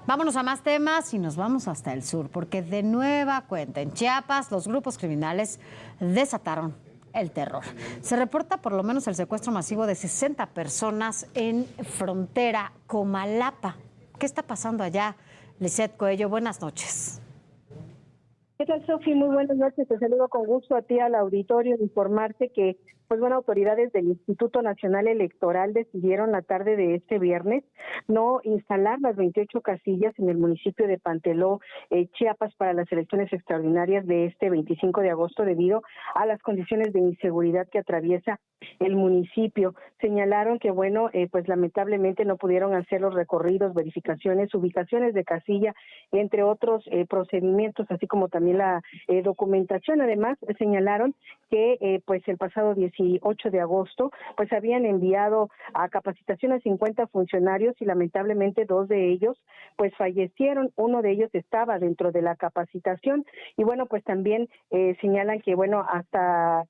Vámonos a más temas y nos vamos hasta el sur, porque de nueva cuenta en Chiapas los grupos criminales desataron el terror. Se reporta por lo menos el secuestro masivo de 60 personas en frontera Comalapa. ¿Qué está pasando allá? Lisette Coello, buenas noches. ¿Qué tal, Sofi? Muy buenas noches. Te saludo con gusto a ti, al auditorio, informarte que, autoridades del Instituto Nacional Electoral decidieron la tarde de este viernes no instalar las 28 casillas en el municipio de Panteló, Chiapas, para las elecciones extraordinarias de este 25 de agosto debido a las condiciones de inseguridad que atraviesa el municipio. Señalaron que, pues lamentablemente no pudieron hacer los recorridos, verificaciones, ubicaciones de casilla, entre otros procedimientos, así como también la documentación. Además, señalaron que pues el pasado 18 de agosto pues habían enviado a capacitación a 50 funcionarios y lamentablemente 2 de ellos pues fallecieron. Uno de ellos estaba dentro de la capacitación y pues también señalan que hasta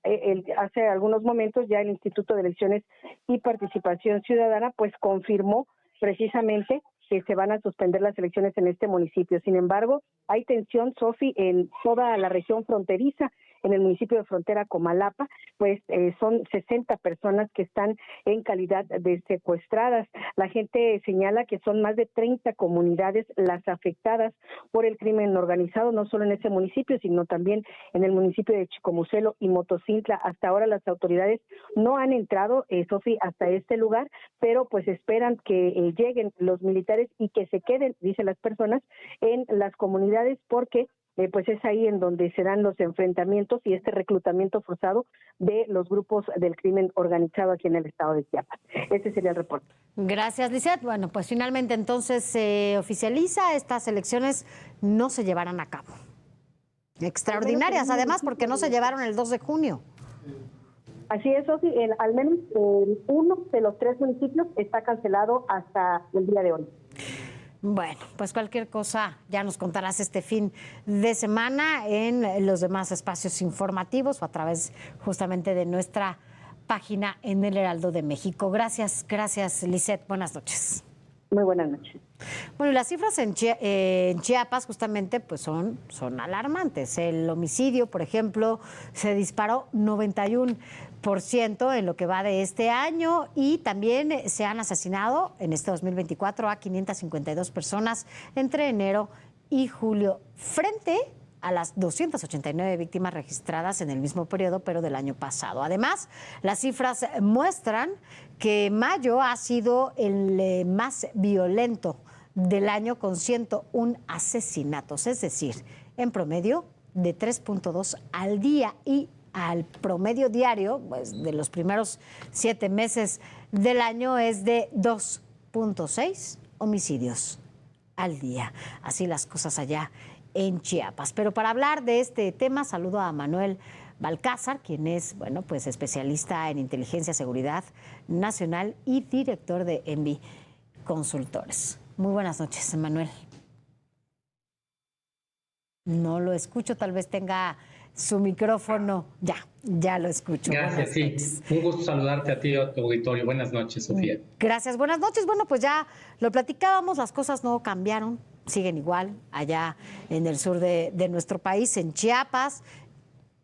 hace algunos momentos ya el Instituto de Elecciones y Participación Ciudadana pues confirmó precisamente que se van a suspender las elecciones en este municipio. Sin embargo, hay tensión, Sofi, en toda la región fronteriza. En el municipio de frontera Comalapa, pues son 60 personas que están en calidad de secuestradas. La gente señala que son más de 30 comunidades las afectadas por el crimen organizado, no solo en ese municipio, sino también en el municipio de Chicomucelo y Motocintla. Hasta ahora las autoridades no han entrado, Sofi, hasta este lugar, pero pues esperan que lleguen los militares y que se queden, dicen las personas, en las comunidades porque pues es ahí en donde se dan los enfrentamientos y este reclutamiento forzado de los grupos del crimen organizado aquí en el estado de Chiapas. Ese sería el reporte. Gracias, Lisette. Bueno, pues finalmente entonces se oficializa, estas elecciones no se llevarán a cabo. Extraordinarias, además, porque no se llevaron el 2 de junio. Así es, Sofi, al menos uno de los 3 municipios está cancelado hasta el día de hoy. Bueno, pues cualquier cosa ya nos contarás este fin de semana en los demás espacios informativos o a través justamente de nuestra página en el Heraldo de México. Gracias, Lisette. Buenas noches. Muy buenas noches. Bueno, y las cifras en Chiapas justamente pues son alarmantes. El homicidio, por ejemplo, se disparó 91% en lo que va de este año y también se han asesinado en este 2024 a 552 personas entre enero y julio, frente a las 289 víctimas registradas en el mismo periodo, pero del año pasado. Además, las cifras muestran que mayo ha sido el más violento del año con 101 asesinatos, es decir, en promedio de 3.2 al día y al promedio diario, pues de los primeros 7 meses del año es de 2.6 homicidios al día. Así las cosas allá en Chiapas. Pero para hablar de este tema, saludo a Manuel Balcázar, quien es, pues especialista en inteligencia, seguridad nacional y director de Envi Consultores. Muy buenas noches, Manuel. No lo escucho, tal vez tenga su micrófono. Ya lo escucho. Gracias, sí. Un gusto saludarte a ti y a tu auditorio. Buenas noches, Sofía. Gracias, buenas noches. Bueno, pues ya lo platicábamos, las cosas no cambiaron, siguen igual allá en el sur de nuestro país, en Chiapas.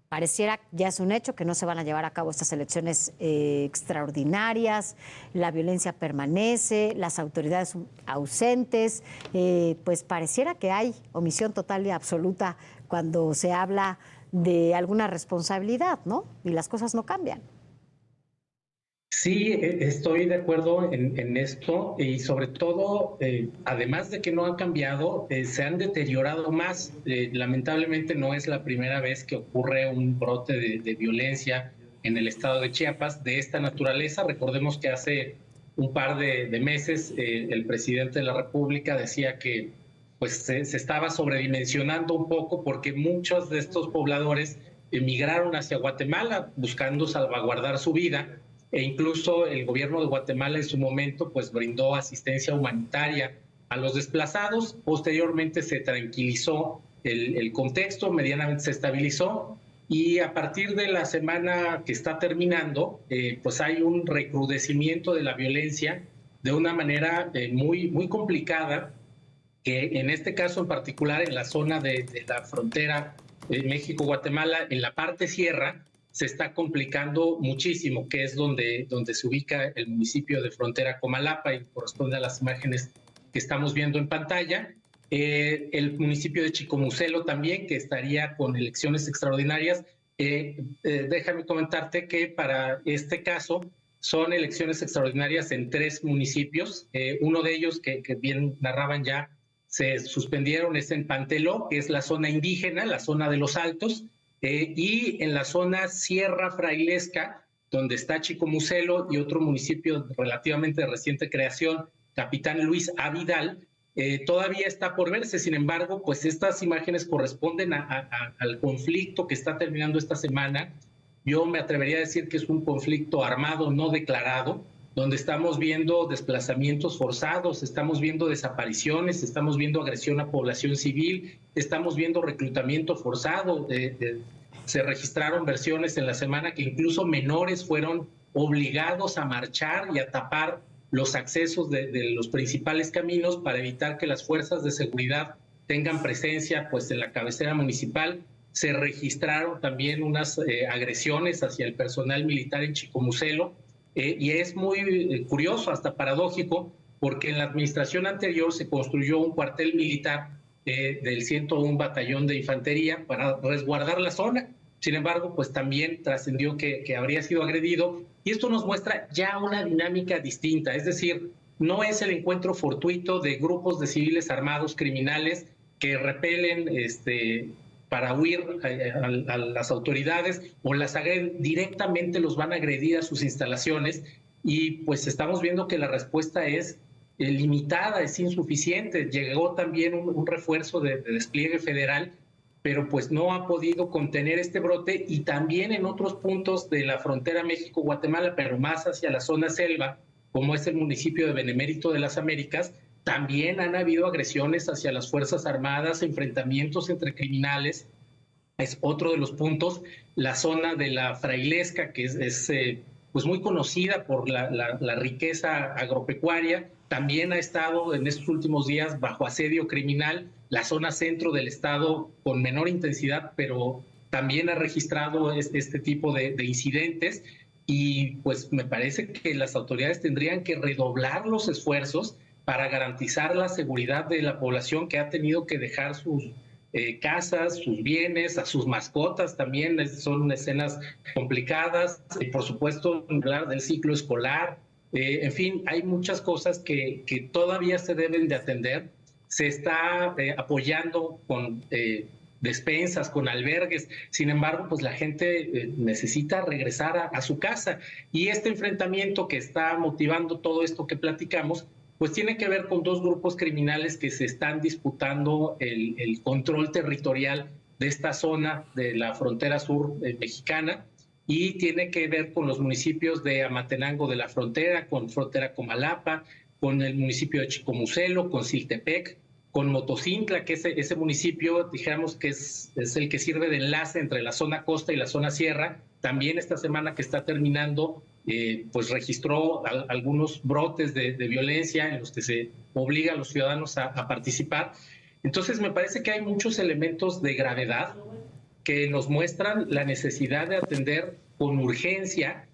Pareciera, ya es un hecho, que no se van a llevar a cabo estas elecciones extraordinarias, la violencia permanece, las autoridades ausentes, pues pareciera que hay omisión total y absoluta cuando se habla de alguna responsabilidad, ¿no? Y las cosas no cambian. Sí, estoy de acuerdo en esto y sobre todo, además de que no han cambiado, se han deteriorado más. Lamentablemente no es la primera vez que ocurre un brote de violencia en el estado de Chiapas de esta naturaleza. Recordemos que hace un par de meses el presidente de la República decía que pues, se estaba sobredimensionando un poco porque muchos de estos pobladores emigraron hacia Guatemala buscando salvaguardar su vida. E incluso el gobierno de Guatemala en su momento pues brindó asistencia humanitaria a los desplazados. Posteriormente se tranquilizó el contexto, medianamente se estabilizó y a partir de la semana que está terminando pues hay un recrudecimiento de la violencia de una manera muy complicada que en este caso en particular, en la zona de la frontera México-Guatemala, en la parte sierra, se está complicando muchísimo, que es donde se ubica el municipio de frontera Comalapa y corresponde a las imágenes que estamos viendo en pantalla. El municipio de Chicomucelo también, que estaría con elecciones extraordinarias. Déjame comentarte que para este caso son elecciones extraordinarias en 3 municipios. Uno de ellos, que bien narraban ya, se suspendieron, es en Panteló, que es la zona indígena, la zona de los Altos, y en la zona Sierra Frailesca, donde está Chicomucelo y otro municipio relativamente de reciente creación, Capitán Luis Avidal, todavía está por verse. Sin embargo, pues estas imágenes corresponden al conflicto que está terminando esta semana. Yo me atrevería a decir que es un conflicto armado no declarado, donde estamos viendo desplazamientos forzados, estamos viendo desapariciones, estamos viendo agresión a población civil, estamos viendo reclutamiento forzado. Se registraron versiones en la semana que incluso menores fueron obligados a marchar y a tapar los accesos de los principales caminos para evitar que las fuerzas de seguridad tengan presencia pues en la cabecera municipal. Se registraron también unas agresiones hacia el personal militar en Chicomucelo, y es muy curioso, hasta paradójico, porque en la administración anterior se construyó un cuartel militar del 101 Batallón de Infantería para resguardar la zona. Sin embargo, pues también trascendió que habría sido agredido, y esto nos muestra ya una dinámica distinta, es decir, no es el encuentro fortuito de grupos de civiles armados criminales que repelen para huir a las autoridades o las agreden directamente, los van a agredir a sus instalaciones, y pues estamos viendo que la respuesta es limitada, es insuficiente. Llegó también un refuerzo de despliegue federal, pero pues no ha podido contener este brote, y también en otros puntos de la frontera México-Guatemala, pero más hacia la zona selva, como es el municipio de Benemérito de las Américas, también han habido agresiones hacia las Fuerzas Armadas, enfrentamientos entre criminales. Es otro de los puntos. La zona de la Frailesca, que es pues muy conocida por la riqueza agropecuaria, también ha estado en estos últimos días bajo asedio criminal. La zona centro del estado con menor intensidad, pero también ha registrado este tipo de incidentes, y pues me parece que las autoridades tendrían que redoblar los esfuerzos para garantizar la seguridad de la población que ha tenido que dejar sus casas, sus bienes, a sus mascotas también. Son escenas complicadas. Por supuesto, hablar del ciclo escolar. En fin, hay muchas cosas que todavía se deben de atender. Se está apoyando con despensas, con albergues. Sin embargo, pues la gente necesita regresar a su casa. Y este enfrentamiento que está motivando todo esto que platicamos, pues tiene que ver con 2 grupos criminales que se están disputando el control territorial de esta zona de la frontera sur mexicana, y tiene que ver con los municipios de Amatenango de la Frontera, con frontera Comalapa, con el municipio de Chicomucelo, con Siltepec, con Motocintla, que ese municipio, dijéramos que es el que sirve de enlace entre la zona costa y la zona sierra. También esta semana que está terminando, pues registró algunos brotes de violencia en los que se obliga a los ciudadanos a participar. Entonces me parece que hay muchos elementos de gravedad que nos muestran la necesidad de atender con urgencia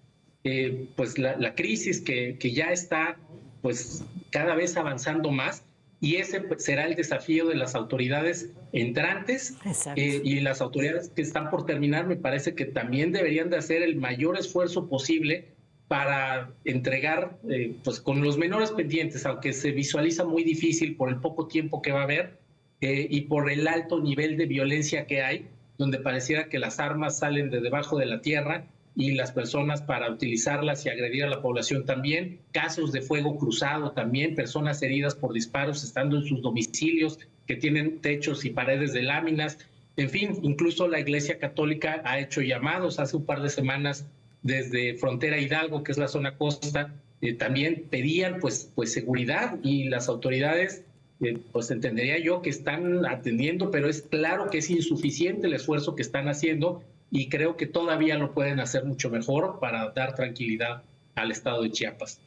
pues la crisis que ya está pues cada vez avanzando más, y ese será el desafío de las autoridades entrantes, y las autoridades que están por terminar. Me parece que también deberían de hacer el mayor esfuerzo posible para entregar pues con los menores pendientes, aunque se visualiza muy difícil por el poco tiempo que va a haber y por el alto nivel de violencia que hay, donde pareciera que las armas salen de debajo de la tierra y las personas para utilizarlas y agredir a la población también. Casos de fuego cruzado también, personas heridas por disparos estando en sus domicilios que tienen techos y paredes de láminas. En fin, incluso la Iglesia Católica ha hecho llamados hace un par de semanas desde Frontera Hidalgo, que es la zona costa, también pedían pues seguridad, y las autoridades pues entendería yo que están atendiendo, pero es claro que es insuficiente el esfuerzo que están haciendo, y creo que todavía lo pueden hacer mucho mejor para dar tranquilidad al estado de Chiapas.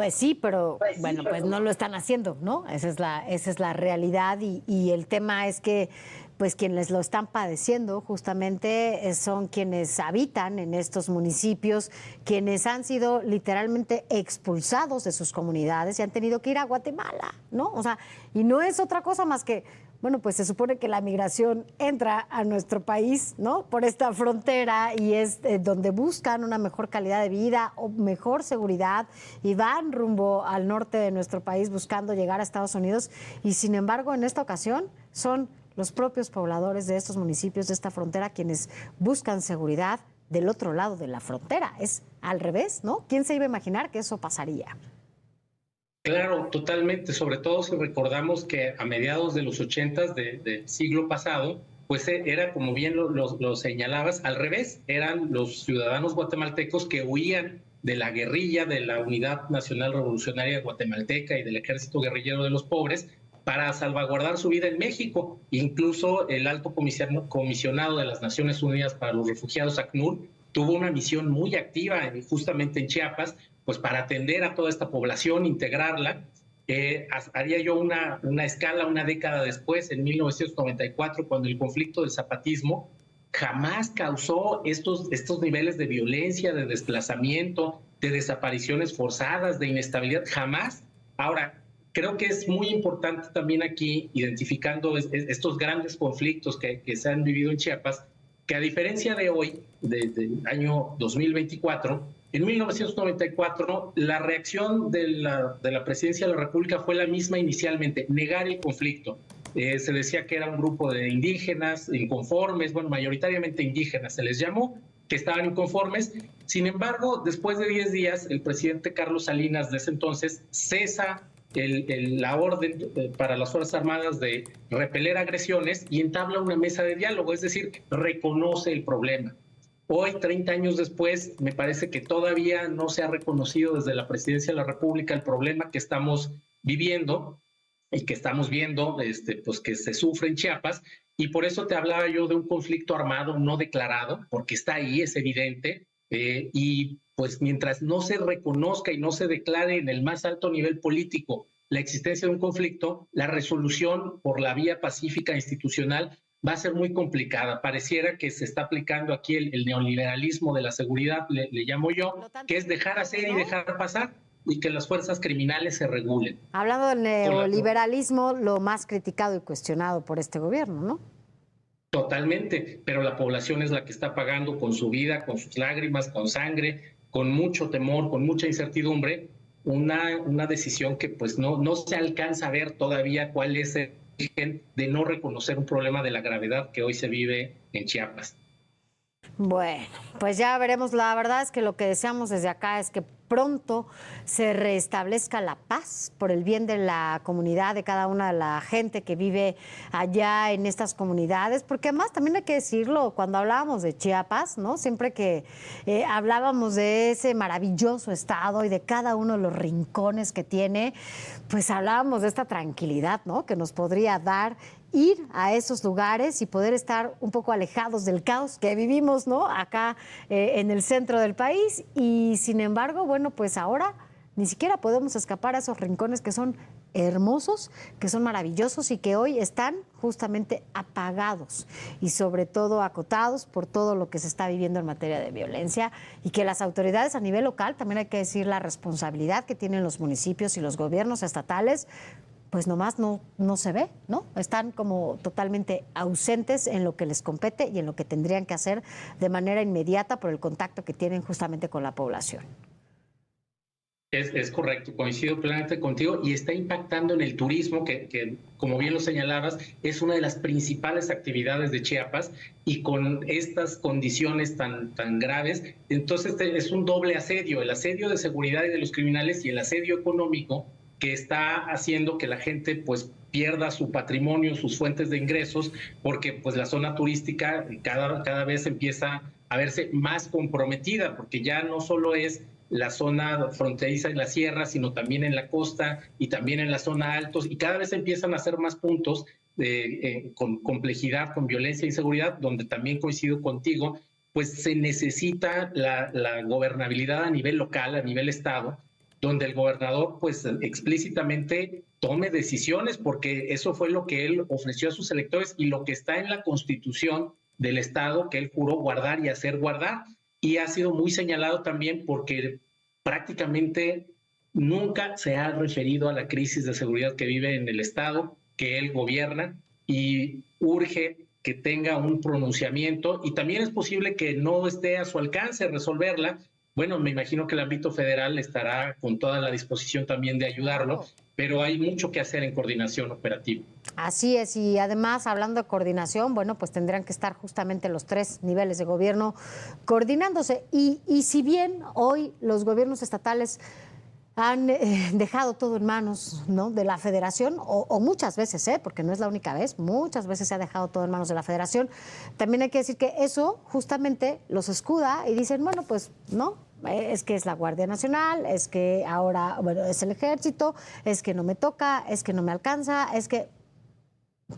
Pues sí, pero bueno, pues no lo están haciendo, ¿no? Esa es la realidad y el tema es que pues quienes lo están padeciendo justamente son quienes habitan en estos municipios, quienes han sido literalmente expulsados de sus comunidades y han tenido que ir a Guatemala, ¿no? O sea, y no es otra cosa más que, bueno, pues se supone que la migración entra a nuestro país, ¿no? Por esta frontera y es donde buscan una mejor calidad de vida o mejor seguridad y van rumbo al norte de nuestro país buscando llegar a Estados Unidos y sin embargo en esta ocasión son los propios pobladores de estos municipios, de esta frontera, quienes buscan seguridad del otro lado de la frontera. Es al revés, ¿no? ¿Quién se iba a imaginar que eso pasaría? Claro, totalmente, sobre todo si recordamos que a mediados de los 80 del siglo pasado, pues era, como bien lo señalabas, al revés, eran los ciudadanos guatemaltecos que huían de la guerrilla de la Unidad Nacional Revolucionaria Guatemalteca y del Ejército Guerrillero de los Pobres para salvaguardar su vida en México. Incluso el alto comisionado de las Naciones Unidas para los Refugiados, ACNUR, tuvo una misión muy activa justamente en Chiapas, pues para atender a toda esta población, integrarla. Haría yo una escala una década después, en 1994, cuando el conflicto del zapatismo jamás causó estos niveles de violencia, de desplazamiento, de desapariciones forzadas, de inestabilidad, jamás. Ahora, creo que es muy importante también aquí, identificando estos grandes conflictos que se han vivido en Chiapas, que a diferencia de hoy, del año 2024, en 1994 la reacción de la Presidencia de la República fue la misma inicialmente, negar el conflicto. Se decía que era un grupo de indígenas inconformes, bueno, mayoritariamente indígenas se les llamó, que estaban inconformes. Sin embargo, después de 10 días, el presidente Carlos Salinas de ese entonces cesa la orden para las Fuerzas Armadas de repeler agresiones y entabla una mesa de diálogo, es decir, reconoce el problema. Hoy, 30 años después, me parece que todavía no se ha reconocido desde la Presidencia de la República el problema que estamos viviendo y que estamos viendo, pues que se sufre en Chiapas, y por eso te hablaba yo de un conflicto armado no declarado, porque está ahí, es evidente, y pues mientras no se reconozca y no se declare en el más alto nivel político la existencia de un conflicto, la resolución por la vía pacífica institucional va a ser muy complicada. Pareciera que se está aplicando aquí el neoliberalismo de la seguridad, le llamo yo, que es dejar hacer y dejar pasar y que las fuerzas criminales se regulen. Hablando del neoliberalismo, lo más criticado y cuestionado por este gobierno, ¿no? Totalmente, pero la población es la que está pagando con su vida, con sus lágrimas, con sangre, con mucho temor, con mucha incertidumbre, una decisión que pues no se alcanza a ver todavía cuál es el origen de no reconocer un problema de la gravedad que hoy se vive en Chiapas. Bueno, pues ya veremos. La verdad es que lo que deseamos desde acá es que pronto se restablezca la paz por el bien de la comunidad, de cada una de la gente que vive allá en estas comunidades, porque además también hay que decirlo, cuando hablábamos de Chiapas, ¿no? Siempre que hablábamos de ese maravilloso estado y de cada uno de los rincones que tiene, pues hablábamos de esta tranquilidad, ¿no? Que nos podría dar ir a esos lugares y poder estar un poco alejados del caos que vivimos, ¿no? Acá en el centro del país y sin embargo, bueno, pues ahora ni siquiera podemos escapar a esos rincones que son hermosos, que son maravillosos y que hoy están justamente apagados y sobre todo acotados por todo lo que se está viviendo en materia de violencia y que las autoridades a nivel local, también hay que decir la responsabilidad que tienen los municipios y los gobiernos estatales, pues nomás no se ve, ¿no? Están como totalmente ausentes en lo que les compete y en lo que tendrían que hacer de manera inmediata por el contacto que tienen justamente con la población. Es correcto, coincido plenamente contigo y está impactando en el turismo, que como bien lo señalabas, es una de las principales actividades de Chiapas y con estas condiciones tan graves, entonces es un doble asedio, el asedio de seguridad y de los criminales y el asedio económico que está haciendo que la gente pues pierda su patrimonio, sus fuentes de ingresos, porque pues la zona turística cada vez empieza a verse más comprometida, porque ya no solo es la zona fronteriza en la sierra, sino también en la costa y también en la zona altos, y cada vez empiezan a hacer más puntos con complejidad, con violencia e inseguridad, donde también coincido contigo, pues se necesita la gobernabilidad a nivel local, a nivel estado, donde el gobernador pues explícitamente tome decisiones, porque eso fue lo que él ofreció a sus electores y lo que está en la Constitución del Estado que él juró guardar y hacer guardar. Y ha sido muy señalado también porque prácticamente nunca se ha referido a la crisis de seguridad que vive en el Estado, que él gobierna, y urge que tenga un pronunciamiento, y también es posible que no esté a su alcance resolverla. Bueno, me imagino que el ámbito federal estará con toda la disposición también de ayudarlo, pero hay mucho que hacer en coordinación operativa. Así es, y además, hablando de coordinación, bueno, pues tendrán que estar justamente los 3 niveles de gobierno coordinándose. Y si bien hoy los gobiernos estatales han dejado todo en manos, ¿no?, de la federación, o muchas veces, porque no es la única vez, muchas veces se ha dejado todo en manos de la federación, también hay que decir que eso justamente los escuda y dicen, bueno, pues no, es que es la Guardia Nacional, es que ahora, bueno, es el Ejército, es que no me toca, es que no me alcanza, es que...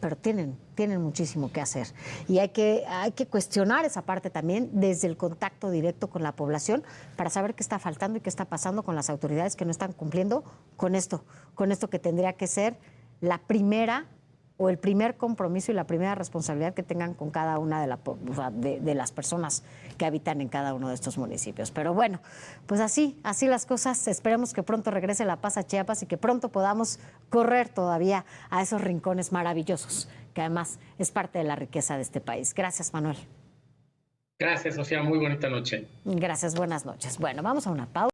Pero tienen muchísimo que hacer y hay que cuestionar esa parte también desde el contacto directo con la población para saber qué está faltando y qué está pasando con las autoridades que no están cumpliendo con esto que tendría que ser la primera o el primer compromiso y la primera responsabilidad que tengan con cada una de las personas que habitan en cada uno de estos municipios. Pero bueno, pues así las cosas. Esperemos que pronto regrese la paz a Chiapas y que pronto podamos correr todavía a esos rincones maravillosos, que además es parte de la riqueza de este país. Gracias, Manuel. Gracias, Sofía. Muy bonita noche. Gracias, buenas noches. Bueno, vamos a una pausa.